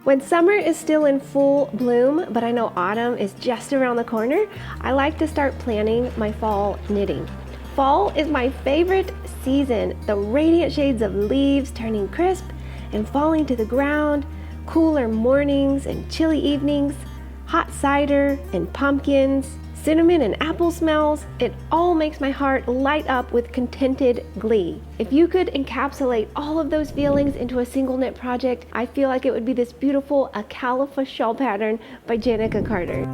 When summer is still in full bloom, but I know autumn is just around the corner, I like to start planning my fall knitting. Fall is my favorite season. The radiant shades of leaves turning crisp and falling to the ground, cooler mornings and chilly evenings, hot cider and pumpkins, cinnamon and apple smells, it all makes my heart light up with contented glee. If you could encapsulate all of those feelings into a single knit project, I feel like it would be this beautiful Acalypha shawl pattern by Janica Carter.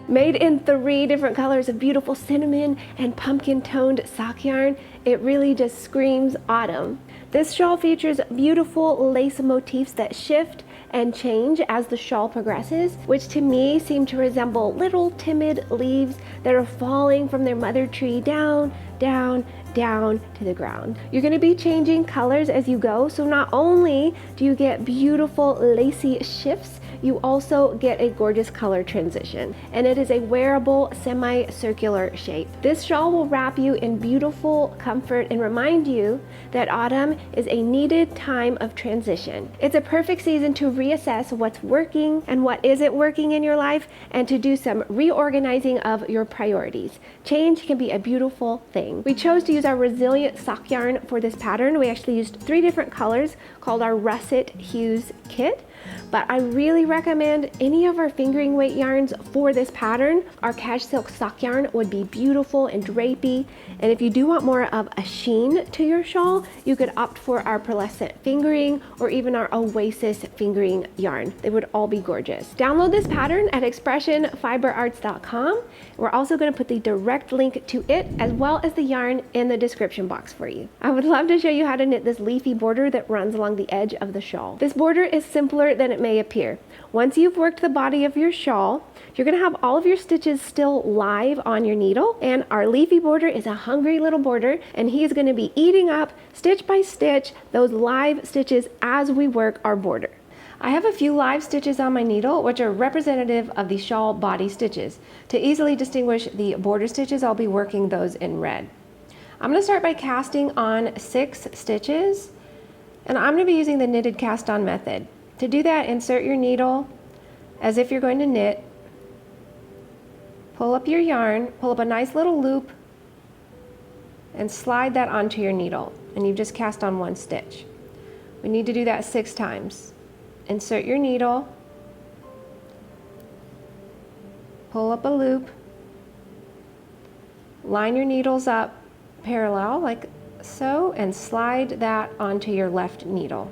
Made in 3 different colors of beautiful cinnamon and pumpkin toned sock yarn, it really just screams autumn. This shawl features beautiful lace motifs that shift and change as the shawl progresses, which to me seem to resemble little timid leaves that are falling from their mother tree down, down, down to the ground. You're going to be changing colors as you go, so not only do you get beautiful lacy shifts, you also get a gorgeous color transition, and it is a wearable semicircular shape. This shawl will wrap you in beautiful comfort and remind you that autumn is a needed time of transition. It's a perfect season to reassess what's working and what isn't working in your life, and to do some reorganizing of your priorities. Change can be a beautiful thing. We chose to use our resilient sock yarn for this pattern. We actually used 3 different colors called our Russet Hues kit. But I really recommend any of our fingering weight yarns for this pattern. Our cash silk sock yarn would be beautiful and drapey. And if you do want more of a sheen to your shawl, you could opt for our pearlescent fingering or even our Oasis fingering yarn. They would all be gorgeous. Download this pattern at expressionfiberarts.com. We're also going to put the direct link to it as well as the yarn in the description box for you. I would love to show you how to knit this leafy border that runs along the edge of the shawl. This border is simpler than it may appear. Once you've worked the body of your shawl, you're going to have all of your stitches still live on your needle, and our leafy border is a hungry little border, and he is going to be eating up stitch by stitch those live stitches as we work our border. I have a few live stitches on my needle which are representative of the shawl body stitches. To easily distinguish the border stitches, I'll be working those in red. I'm going to start by casting on 6 stitches, and I'm going to be using the knitted cast on method. To do that, insert your needle as if you're going to knit, pull up your yarn, pull up a nice little loop, and slide that onto your needle, and you've just cast on 1 stitch. We need to do that 6 times. Insert your needle, pull up a loop, line your needles up parallel like so, and slide that onto your left needle.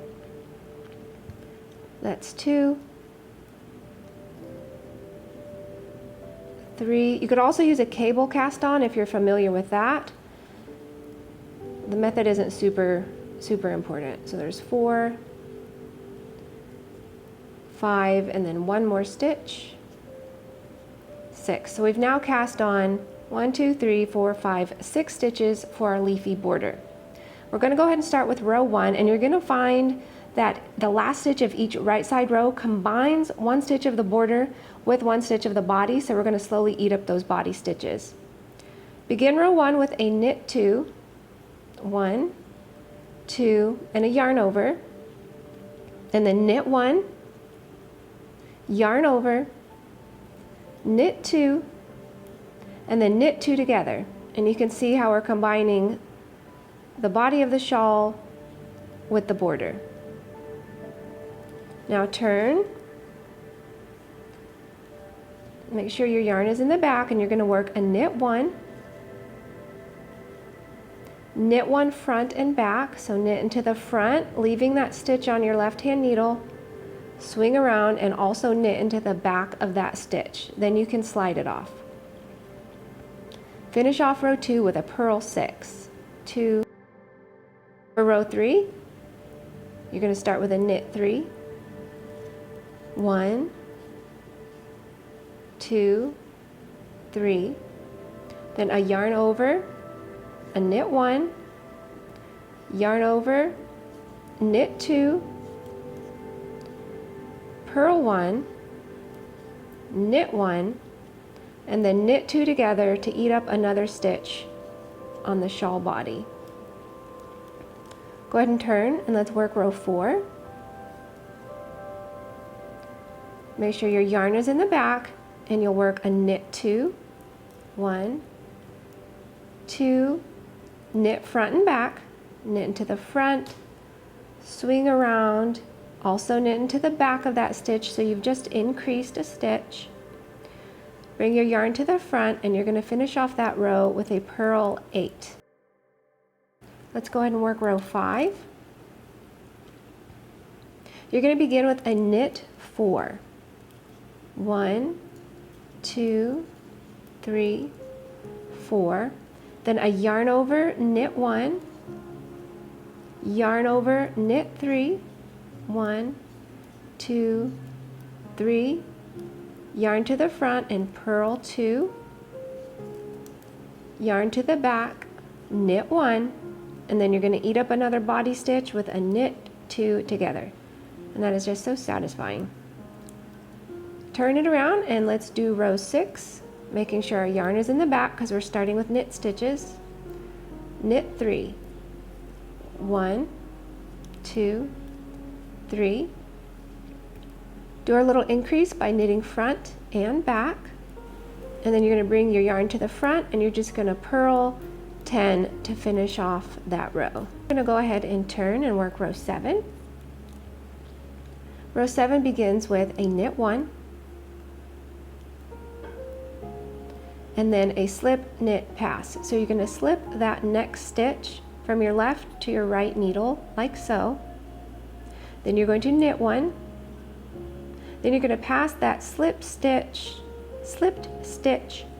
That's 2, 3. You could also use a cable cast on if you're familiar with that. The method isn't super important. So there's 4, 5, and then 1 more stitch, 6. So we've now cast on 1, 2, 3, 4, 5, 6 stitches for our leafy border. We're going to go ahead and start with row 1, and you're going to find that the last stitch of each right side row combines 1 stitch of the border with 1 stitch of the body, so we're going to slowly eat up those body stitches. Begin row 1 with a knit 2, 1, 2, and a yarn over, and then knit 1, yarn over, knit 2, and then knit 2 together. And you can see how we're combining the body of the shawl with the border. Now turn, make sure your yarn is in the back, and you're going to work a knit 1, knit 1 front and back, so knit into the front, leaving that stitch on your left hand needle, swing around and also knit into the back of that stitch. Then you can slide it off. Finish off row 2 with a purl 6, 2. For row 3, you're going to start with a knit 3, 1, 2, 3, then a yarn over, a knit 1, yarn over, knit 2, purl 1, knit 1, and then knit 2 together to eat up another stitch on the shawl body. Go ahead and turn, and let's work row 4. Make sure your yarn is in the back, and you'll work a knit 2, 1, 2, knit front and back, knit into the front, swing around, also knit into the back of that stitch, so you've just increased a stitch. Bring your yarn to the front, and you're going to finish off that row with a purl 8. Let's go ahead and work row 5. You're going to begin with a knit 4. 1, 2, 3, 4. Then a yarn over, knit 1, yarn over, knit 3, 1, 2, 3, yarn to the front and purl 2, yarn to the back, knit 1, and then you're going to eat up another body stitch with a knit 2 together. And that is just so satisfying. Turn it around and let's do row 6, making sure our yarn is in the back because we're starting with knit stitches. Knit 3, 1, 2, 3. Do our little increase by knitting front and back, and then you're going to bring your yarn to the front and you're just going to purl 10 to finish off that row. I'm going to go ahead and turn and work row 7. Row 7 begins with a knit 1, and then a slip knit pass. So you're going to slip that next stitch from your left to your right needle like so. Then you're going to knit 1. Then you're going to pass that slipped stitch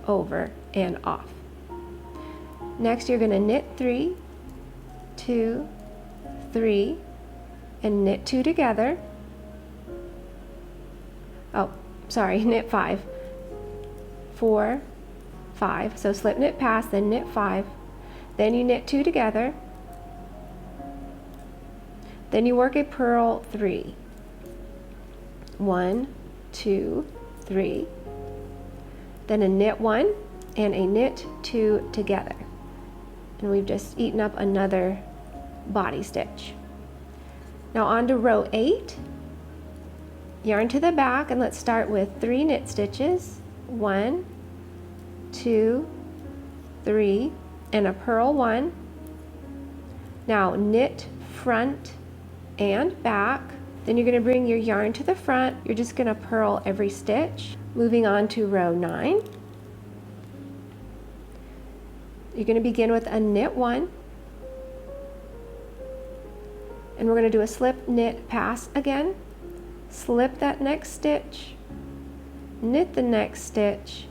over and off. Next you're going to knit 3, 2, 3, and knit 2 together. Oh, sorry, knit 5, 4, 5. So slip knit pass, then knit 5. Then you knit 2 together. Then you work a purl 3. 1, 2, 3. Then a knit 1 and a knit 2 together. And we've just eaten up another body stitch. Now on to row 8. Yarn to the back, and let's start with 3 knit stitches. 1, 2, 3, and a purl 1. Now knit front and back. Then you're going to bring your yarn to the front. You're just going to purl every stitch. Moving on to row 9. You're going to begin with a knit 1. And we're going to do a slip knit pass again. Slip that next stitch, knit the next stitch,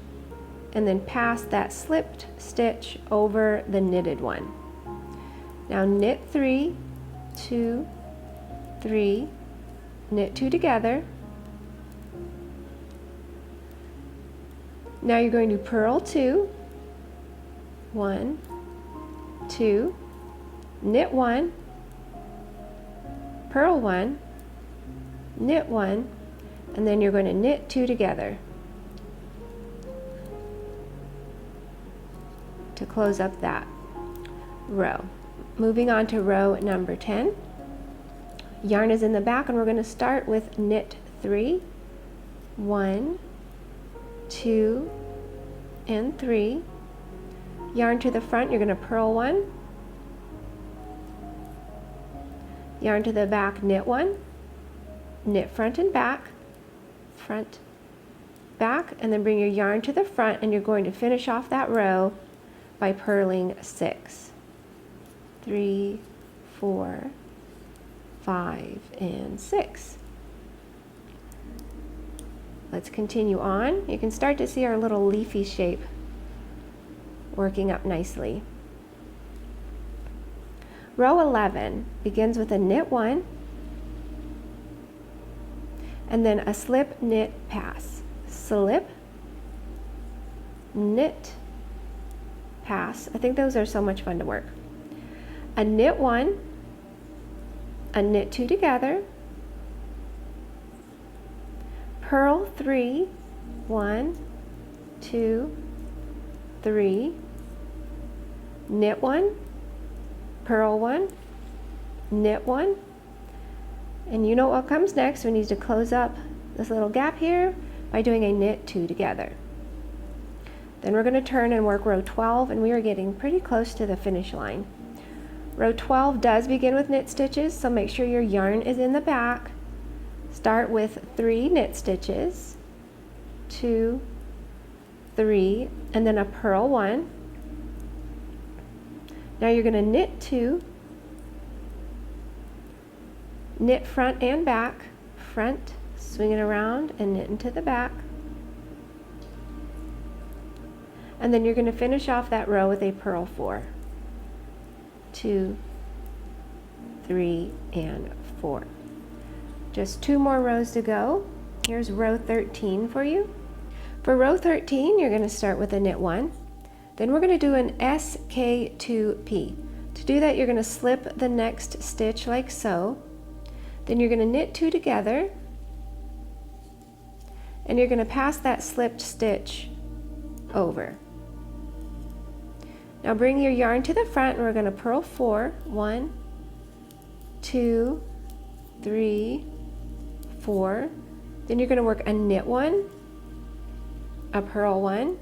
and then pass that slipped stitch over the knitted one. Now knit 3, 2, 3, knit 2 together. Now you're going to purl 2, 1, 2, knit 1, purl 1, knit 1, and then you're going to knit 2 together to close up that row. Moving on to row number 10. Yarn is in the back, and we're going to start with knit 3, 1, 2, and 3. Yarn to the front, you're going to purl 1. Yarn to the back, knit 1. Knit front and back, front, back, and then bring your yarn to the front, and you're going to finish off that row by purling 6. 3, 4, 5, and 6. Let's continue on. You can start to see our little leafy shape working up nicely. Row 11 begins with a knit 1, and then a slip knit pass. Slip, knit, pass. I think those are so much fun to work. A knit 1, a knit 2 together, purl 3, 1, 2, 3, knit 1, purl 1, knit 1, and you know what comes next. We need to close up this little gap here by doing a knit 2 together. Then we're going to turn and work row 12, and we are getting pretty close to the finish line. Row 12 does begin with knit stitches, so make sure your yarn is in the back. Start with 3 knit stitches, 2, 3, and then a purl 1. Now you're going to knit 2, knit front and back, front, swing it around and knit into the back. And then you're going to finish off that row with a purl 4. 2, 3, and 4. Just 2 more rows to go. Here's row 13 for you. For row 13, you're going to start with a knit 1. Then we're going to do an SK2P. To do that, you're going to slip the next stitch like so. Then you're going to knit 2 together, and you're going to pass that slipped stitch over. Now bring your yarn to the front, and we're going to purl 4. 1, 2, 3, 4. Then you're going to work a knit 1, a purl 1,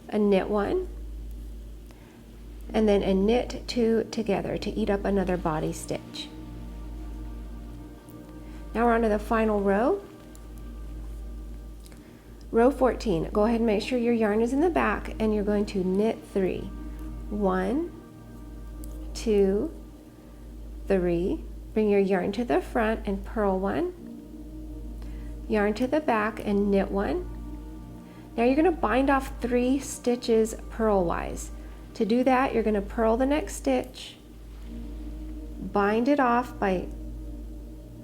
a knit 1, and then a knit 2 together to eat up another body stitch. Now we're on to the final row. Row 14, go ahead and make sure your yarn is in the back, and you're going to knit 3. 1, 2, 3. Bring your yarn to the front and purl 1. Yarn to the back and knit 1. Now you're going to bind off 3 stitches purlwise. To do that, you're going to purl the next stitch, bind it off by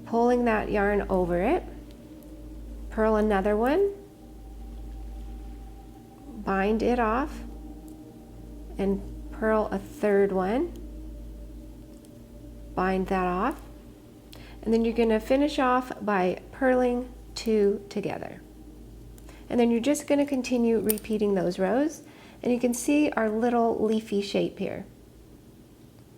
pulling that yarn over it, purl another one, bind it off, and purl a third one, bind that off, and then you're going to finish off by purling 2 together. And then you're just going to continue repeating those rows, and you can see our little leafy shape here.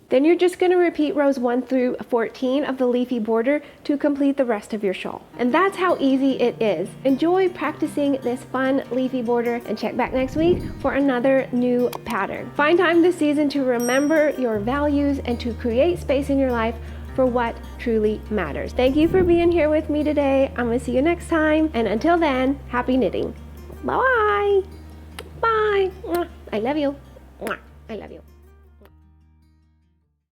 Then you're just going to repeat rows 1 through 14 of the leafy border to complete the rest of your shawl. And that's how easy it is. Enjoy practicing this fun leafy border, and check back next week for another new pattern. Find time this season to remember your values and to create space in your life for what truly matters. Thank you for being here with me today. I'm going to see you next time, and until then, happy knitting. Bye. Bye. I love you. I love you.